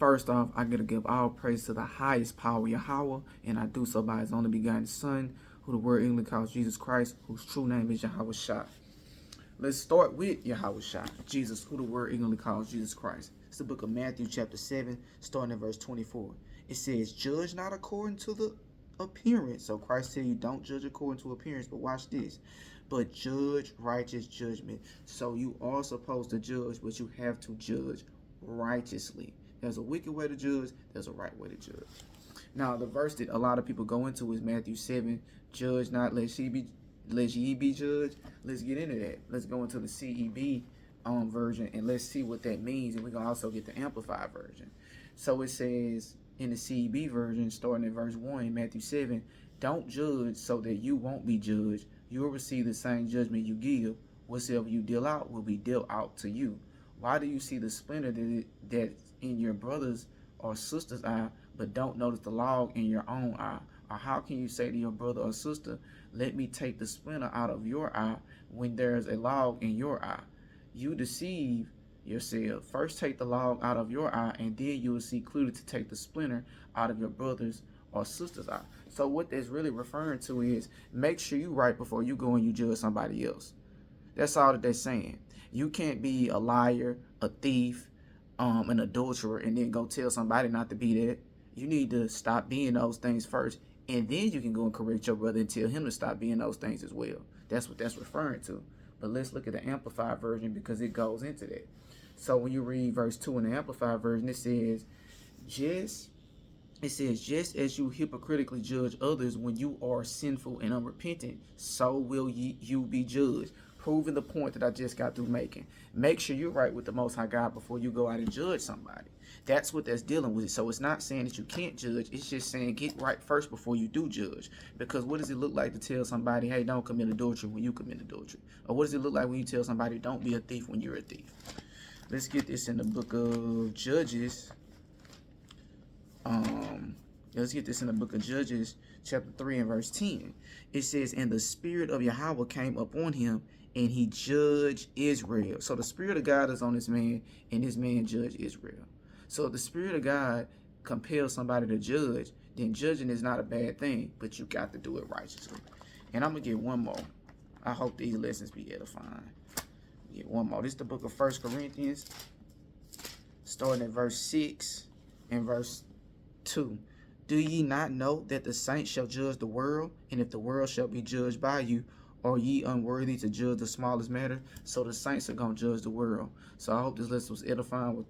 First off, I gotta give all praise to the highest power, YAHAWAH, and I do so by his only begotten Son, who the word English calls Jesus Christ, whose true name is Yahawashi. Let's start with Yahawashi, Jesus, who the word English calls Jesus Christ. It's the book of Matthew chapter 7, starting at verse 24. It says, judge not according to the appearance. So Christ said you don't judge according to appearance, but watch this. But judge righteous judgment. So you are supposed to judge, but you have to judge righteously. There's a wicked way to judge, there's a right way to judge. Now, the verse that a lot of people go into is Matthew 7, judge not lest ye be judged. Let's get into that. Let's go into the CEB version and let's see what that means. And we're going to also get the Amplified version. So it says in the CEB version, starting at verse 1, Matthew 7, don't judge so that you won't be judged. You will receive the same judgment you give. Whatsoever you deal out will be dealt out to you. Why do you see the splinter that in your brother's or sister's eye, but don't notice the log in your own eye? Or how can you say to your brother or sister, let me take the splinter out of your eye when there's a log in your eye? You deceive yourself. First take the log out of your eye, and then you will see clearly to take the splinter out of your brother's or sister's eye. So what that's really referring to is make sure you right before you go and you judge somebody else. That's all that they're saying. You can't be a liar, a thief, an adulterer, and then go tell somebody not to be that. You need to stop being those things first, and then you can go and correct your brother and tell him to stop being those things as well. That's what that's referring to. But let's look at the Amplified version because it goes into that. So when you read verse 2 in the Amplified version, it says, just as you hypocritically judge others when you are sinful and unrepentant, so will you be judged. Proving the point that I just got through making. Make sure you're right with the Most High God before you go out and judge somebody. That's what that's dealing with. So it's not saying that you can't judge. It's just saying get right first before you do judge. Because what does it look like to tell somebody, hey, don't commit adultery when you commit adultery? Or what does it look like when you tell somebody, don't be a thief when you're a thief? Let's get this in the book of Judges. Let's get this in the book of Judges, chapter 3 and verse 10. It says, and the spirit of YAHAWAH came upon him, and he judged Israel. So the spirit of God is on this man, and this man judged Israel. So if the spirit of God compels somebody to judge, then judging is not a bad thing, but you got to do it righteously. And I'm going to get one more. I hope these lessons be edifying. Get one more. This is the book of 1 Corinthians, starting at verse 6 and verse 2. Do ye not know that the saints shall judge the world? And if the world shall be judged by you, are ye unworthy to judge the smallest matter? So the saints are going to judge the world. So I hope this lesson was edifying with that.